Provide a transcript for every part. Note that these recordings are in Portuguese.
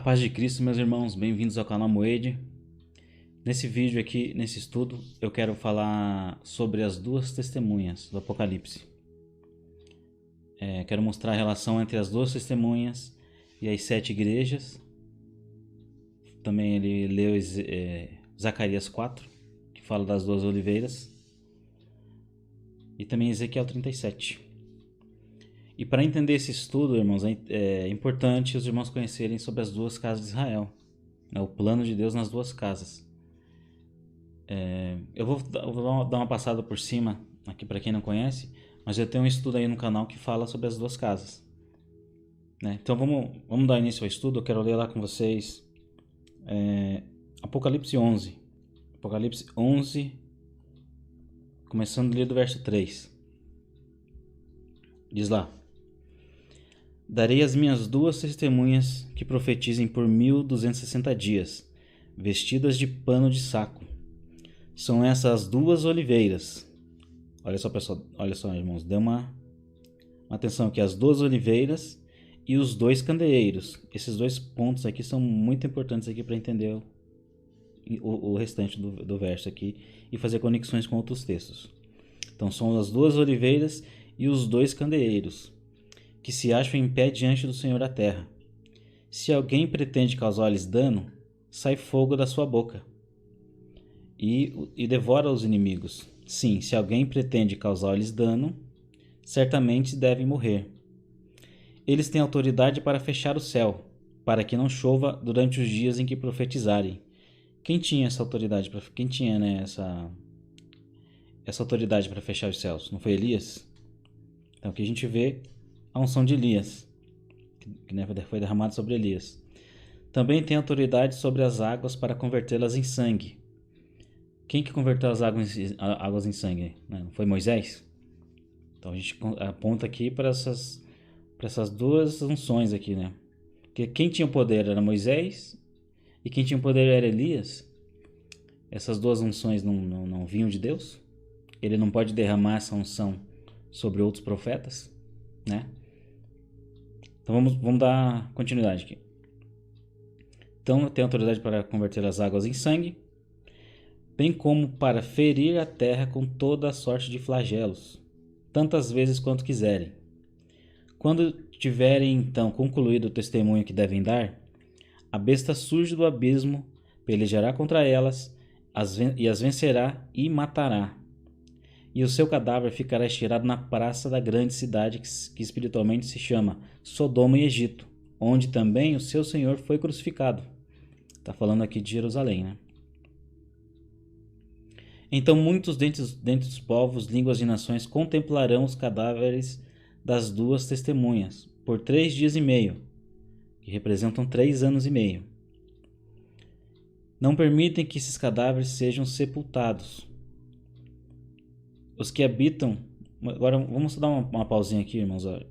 paz de Cristo, meus irmãos, bem-vindos ao canal Moed. Nesse vídeo aqui, nesse estudo, eu quero falar sobre as duas testemunhas do Apocalipse. Quero mostrar a relação entre as duas testemunhas e as 7 igrejas. Também ele leu Zacarias 4, que fala das duas oliveiras, e também Ezequiel 37. E para entender esse estudo, irmãos, é importante os irmãos conhecerem sobre as duas casas de Israel, o plano de Deus nas duas casas. Eu vou dar uma passada por cima aqui para quem não conhece, mas eu tenho um estudo aí no canal que fala sobre as duas casas, né? Então vamos dar início ao estudo. Eu quero ler lá com vocês Apocalipse 11. Apocalipse 11, começando a ler do verso 3. Diz lá: Darei as minhas duas testemunhas que profetizem por 1260 dias, vestidas de pano de saco. São essas duas oliveiras. Olha só, irmãos, dê uma atenção aqui. As duas oliveiras e os dois candeeiros. Esses dois pontos aqui são muito importantes aqui para entender o restante do verso aqui e fazer conexões com outros textos. Então são as duas oliveiras e os dois candeeiros, que se acham em pé diante do Senhor da terra. Se alguém pretende causar-lhes dano, sai fogo da sua boca e devora os inimigos. Sim, se alguém pretende causar-lhes dano, certamente devem morrer. Eles têm autoridade para fechar o céu, para que não chova durante os dias em que profetizarem. Quem tinha essa autoridade? Quem tinha, essa autoridade para fechar os céus? Não foi Elias? Então aqui a gente vê a unção de Elias, que foi derramada sobre Elias. Também tem autoridade sobre as águas para convertê-las em sangue. Quem que converteu as águas em sangue? Não foi Moisés? Então a gente aponta aqui para essas duas unções aqui, né? Porque quem tinha o poder era Moisés e quem tinha o poder era Elias. Essas duas unções não vinham de Deus? Ele não pode derramar essa unção sobre outros profetas, né? Então vamos dar continuidade aqui. Então tem autoridade para converter as águas em sangue, bem como para ferir a terra com toda a sorte de flagelos, tantas vezes quanto quiserem. Quando tiverem então concluído o testemunho que devem dar, a besta surge do abismo, pelejará contra elas, e as vencerá e matará. E o seu cadáver ficará estirado na praça da grande cidade que espiritualmente se chama Sodoma e Egito, onde também o seu Senhor foi crucificado. Está falando aqui de Jerusalém, né? Então muitos dentre os povos, línguas e nações contemplarão os cadáveres das duas testemunhas por 3 dias e meio, que representam 3 anos e meio. Não permitem que esses cadáveres sejam sepultados. Os que habitam... Agora vamos dar uma pausinha aqui, irmãos. Olha.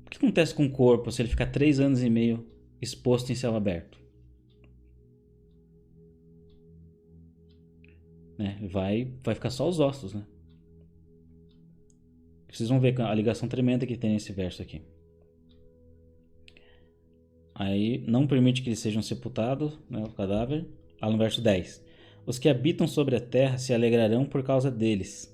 O que acontece com o corpo se ele ficar 3 anos e meio exposto em céu aberto? Vai ficar só os ossos, né? Vocês vão ver a ligação tremenda que tem nesse verso aqui. Aí não permite que eles sejam sepultados, o cadáver. Lá no verso 10. Os que habitam sobre a terra se alegrarão por causa deles.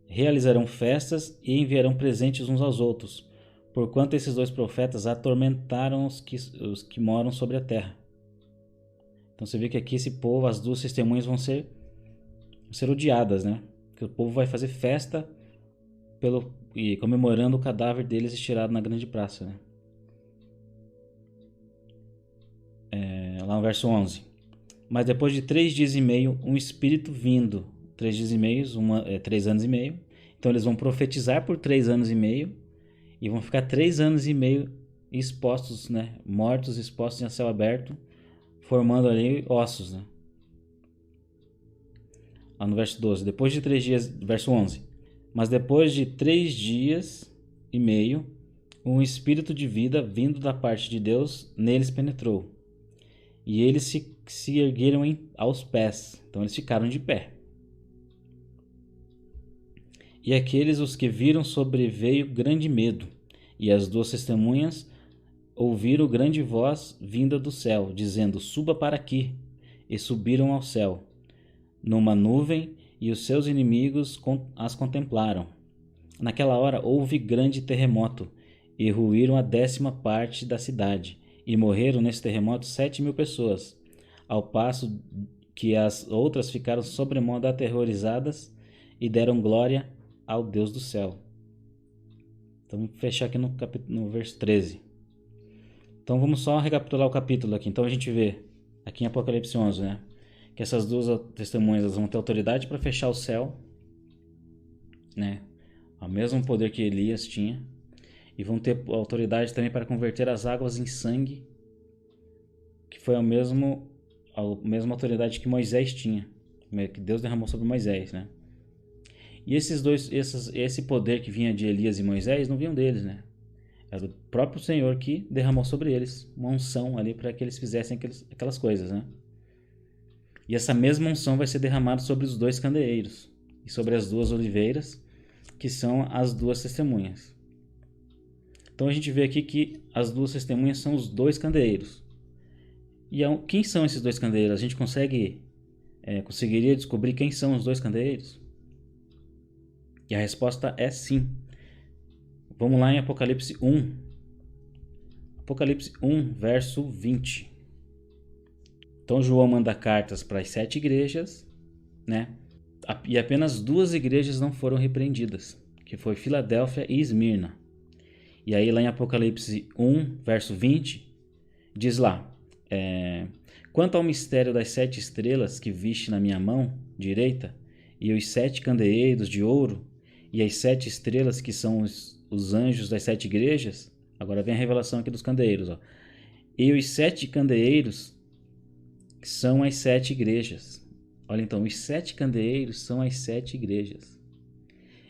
Realizarão festas e enviarão presentes uns aos outros, porquanto esses dois profetas atormentaram os que moram sobre a terra. Então você vê que aqui esse povo, as duas testemunhas vão ser odiadas, né? Porque o povo vai fazer festa e comemorando o cadáver deles estirado na grande praça, né? Lá no verso 11. Mas depois de 3 dias e meio, um espírito vindo. 3 dias e meio, 3 anos e meio. Então eles vão profetizar por 3 anos e meio e vão ficar 3 anos e meio expostos, né? Mortos, expostos em céu aberto, formando ali ossos, né? Lá no verso 12. Depois de 3 dias, verso 11. Mas depois de 3 dias e meio, um espírito de vida vindo da parte de Deus neles penetrou. E eles se ergueram aos pés. Então eles ficaram de pé. E aqueles os que viram sobreveio grande medo. E as duas testemunhas ouviram grande voz vinda do céu, dizendo: Suba para aqui. E subiram ao céu, numa nuvem, e os seus inimigos as contemplaram. Naquela hora houve grande terremoto, e ruíram a 10ª parte da cidade, e morreram nesse terremoto 7.000 pessoas, ao passo que as outras ficaram sobremodo aterrorizadas e deram glória ao Deus do céu. Então vamos fechar aqui no verso 13. Então vamos só recapitular o capítulo aqui. Então a gente vê aqui em Apocalipse 11, né, que essas duas testemunhas vão ter autoridade para fechar o céu, né, o mesmo poder que Elias tinha, e vão ter autoridade também para converter as águas em sangue, que foi a mesma autoridade que Moisés tinha, que Deus derramou sobre Moisés, né? E esse poder que vinha de Elias e Moisés não vinham deles, né? Era o próprio Senhor que derramou sobre eles uma unção ali para que eles fizessem aquelas coisas, né? E essa mesma unção vai ser derramada sobre os 2 candeeiros e sobre as 2 oliveiras, que são as 2 testemunhas. Então a gente vê aqui que as 2 testemunhas são os 2 candeeiros. E quem são esses 2 candeeiros? A gente conseguiria descobrir quem são os 2 candeeiros? E a resposta é sim. Vamos lá em Apocalipse 1. Apocalipse 1, verso 20. Então João manda cartas para as 7 igrejas, né? E apenas 2 igrejas não foram repreendidas, que foi Filadélfia e Esmirna. E aí lá em Apocalipse 1, verso 20, diz lá: Quanto ao mistério das 7 estrelas que viste na minha mão direita, e os 7 candeeiros de ouro, e as 7 estrelas que são os anjos das 7 igrejas, agora vem a revelação aqui dos candeeiros, ó. E os 7 candeeiros são as 7 igrejas. Olha então, os 7 candeeiros são as 7 igrejas.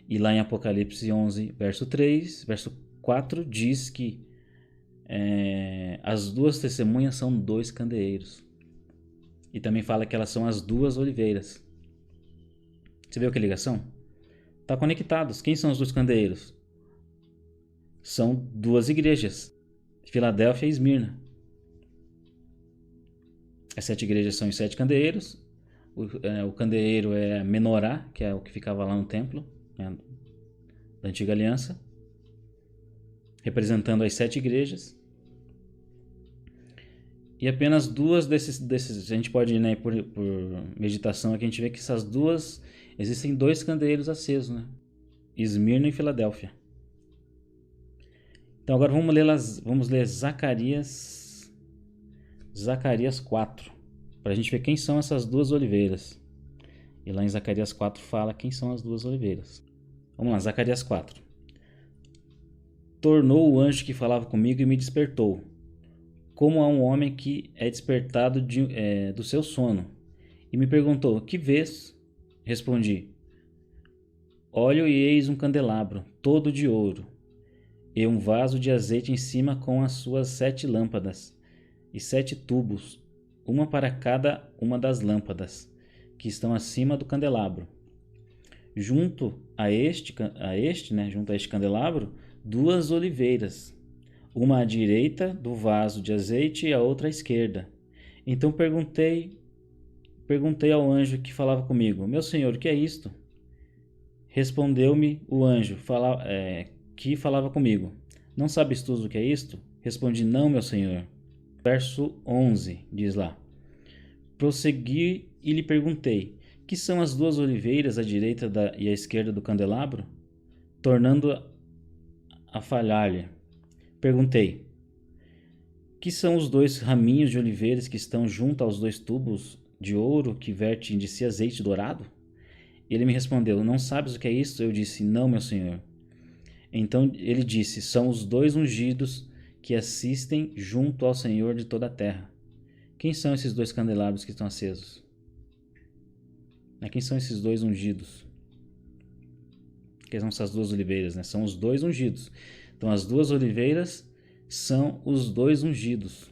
E lá em Apocalipse 11, verso 3, verso 4, diz que as 2 testemunhas são 2 candeeiros. E também fala que elas são as 2 oliveiras. Você viu que ligação? Está conectados. Quem são os 2 candeeiros? São 2 igrejas, Filadélfia e Esmirna. As 7 igrejas são os 7 candeeiros. O candeeiro é menorá, que é o que ficava lá no templo, né, da antiga aliança, representando as 7 igrejas. E apenas 2 desses a gente pode ir, né, por meditação aqui, a gente vê que essas 2 existem 2 candeeiros acesos, né? Esmirna e Filadélfia. Então agora vamos ler Zacarias 4, para a gente ver quem são essas 2 oliveiras. E lá em Zacarias 4 fala quem são as 2 oliveiras. Vamos lá, Zacarias 4. Tornou o anjo que falava comigo e me despertou, como a um homem que é despertado do seu sono, e me perguntou: que vês? Respondi: olho e eis um candelabro, todo de ouro, e um vaso de azeite em cima com as suas 7 lâmpadas, e 7 tubos, uma para cada uma das lâmpadas, que estão acima do candelabro. Junto a este candelabro, 2 oliveiras, uma à direita do vaso de azeite e a outra à esquerda. Então perguntei ao anjo que falava comigo: meu senhor, o que é isto? Respondeu-me o anjo que falava comigo: não sabes tu o que é isto? Respondi: não, meu senhor. Verso 11 diz lá: prossegui e lhe perguntei: que são as 2 oliveiras à direita e à esquerda do candelabro? Tornando a falhar-lhe, perguntei: que são os 2 raminhos de oliveiras que estão junto aos 2 tubos de ouro que vertem de si azeite dourado? Ele me respondeu: não sabes o que é isto? Eu disse: não, meu senhor. Então ele disse: são os 2 ungidos que assistem junto ao Senhor de toda a terra. Quem são esses 2 candelabros que estão acesos? Quem são esses 2 ungidos? Quem são essas 2 oliveiras? São os 2 ungidos. Então as 2 oliveiras são os 2 ungidos.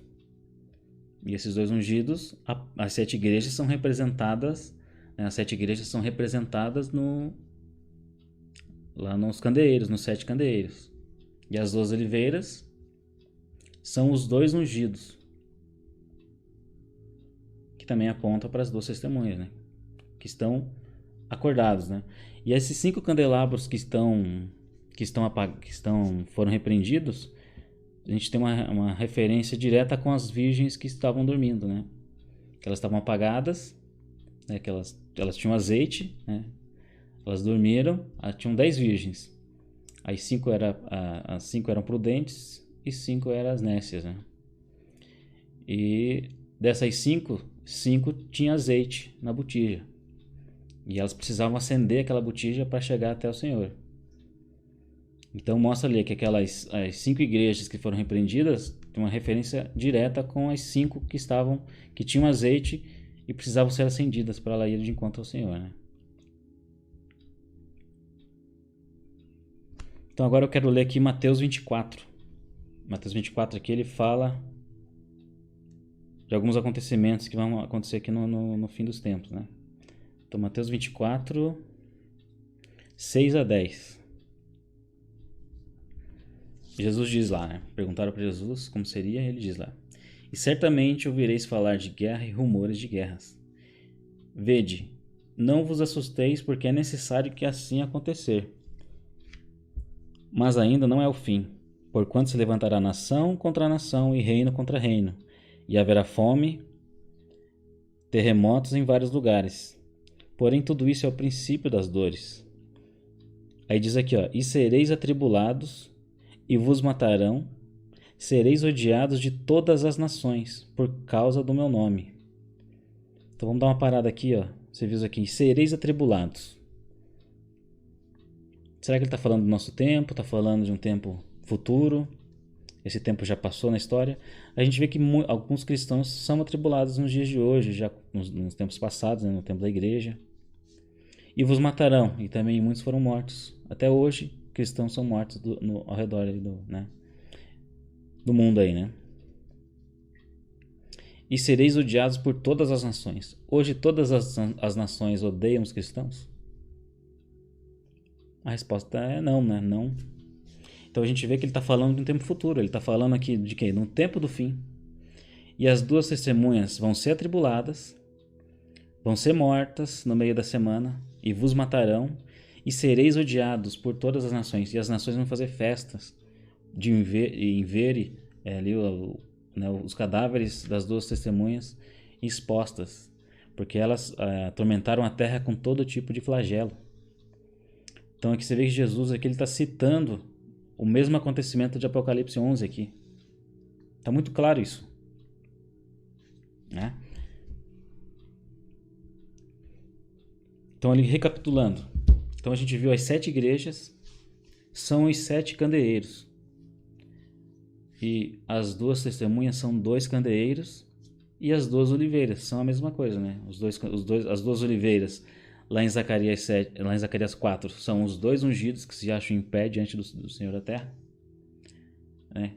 E esses 2 ungidos, as 7 igrejas são representadas, né? As 7 igrejas são representadas lá nos candeeiros, nos 7 candeeiros. E as 2 oliveiras são os 2 ungidos, que também aponta para as 2 testemunhas, né? Que estão acordados, né? E esses 5 candelabros que foram repreendidos, a gente tem uma referência direta com as virgens que estavam dormindo, né? Que elas estavam apagadas, né? Que elas tinham azeite, né? Elas dormiram, tinham 10 virgens. As 5 eram prudentes e 5 eram as nécias, né? E dessas 5 tinha azeite na botija. E elas precisavam acender aquela botija para chegar até o Senhor. Então mostra ali que as 5 igrejas que foram repreendidas tem uma referência direta com as 5 que tinham azeite e precisavam ser acendidas para ela ir de encontro ao Senhor, né? Então agora eu quero ler aqui Mateus 24. Mateus 24 aqui ele fala de alguns acontecimentos que vão acontecer aqui no fim dos tempos, né? Então Mateus 24, 6 a 10. Jesus diz lá, né? Perguntaram para Jesus como seria, ele diz lá: E certamente ouvireis falar de guerra e rumores de guerras. Vede, não vos assusteis, porque é necessário que assim acontecer. Mas ainda não é o fim, porquanto se levantará nação contra nação e reino contra reino, e haverá fome, terremotos em vários lugares. Porém, tudo isso é o princípio das dores. Aí diz aqui, ó: E sereis atribulados, e vos matarão, sereis odiados de todas as nações, por causa do meu nome. Então vamos dar uma parada aqui, ó. Você viu aqui: sereis atribulados. Será que ele está falando do nosso tempo? Está falando de um tempo futuro? Esse tempo já passou na história? A gente vê que alguns cristãos são atribulados nos dias de hoje, já nos tempos passados, né, no tempo da igreja. E vos matarão, e também muitos foram mortos. Até hoje, cristãos são mortos ao redor aí do mundo aí, né? E sereis odiados por todas as nações. Hoje todas as nações odeiam os cristãos? A resposta é não, né? Não. Então a gente vê que ele está falando de um tempo futuro. Ele está falando aqui de quê? De um tempo do fim. E as 2 testemunhas vão ser atribuladas, vão ser mortas no meio da semana, e vos matarão, e sereis odiados por todas as nações. E as nações vão fazer festas em ver ali os cadáveres das 2 testemunhas expostas, porque elas atormentaram a terra com todo tipo de flagelo. Então aqui você vê que Jesus aqui ele está citando o mesmo acontecimento de Apocalipse 11 aqui. Está muito claro isso, né? Então ali recapitulando. Então a gente viu as 7 igrejas são os 7 candeeiros. E as 2 testemunhas são 2 candeeiros e as 2 oliveiras são a mesma coisa, né? As 2 oliveiras lá em Zacarias 4 são os 2 ungidos que se acham em pé diante do Senhor da Terra, né?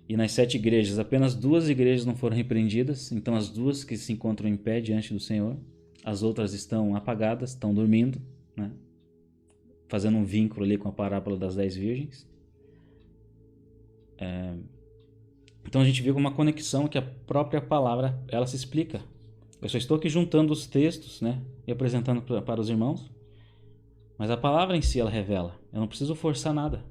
E nas 7 igrejas, apenas 2 igrejas não foram repreendidas, então as 2 que se encontram em pé diante do Senhor, as outras estão apagadas, estão dormindo, né? Fazendo um vínculo ali com a parábola das 10 virgens. Então a gente viu uma conexão que a própria palavra ela se explica. Eu só estou aqui juntando os textos, né, e apresentando para os irmãos, mas a palavra em si ela revela. Eu não preciso forçar nada.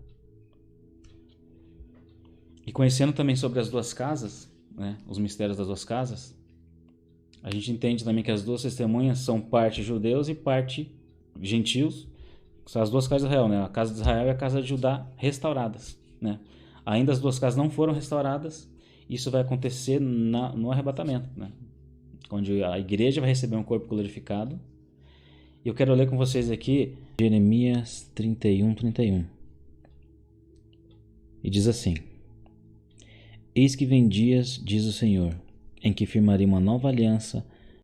E conhecendo também sobre as 2 casas, né, os mistérios das 2 casas, a gente entende também que as 2 testemunhas são parte judeus e parte gentios. São as 2 casas de Israel, né? A casa de Israel e a casa de Judá restauradas, né? Ainda as 2 casas não foram restauradas. Isso vai acontecer no arrebatamento, né? Onde a igreja vai receber um corpo glorificado. E eu quero ler com vocês aqui Jeremias 31:31. E diz assim: Eis que vem dias, diz o Senhor, em que firmarei uma nova aliança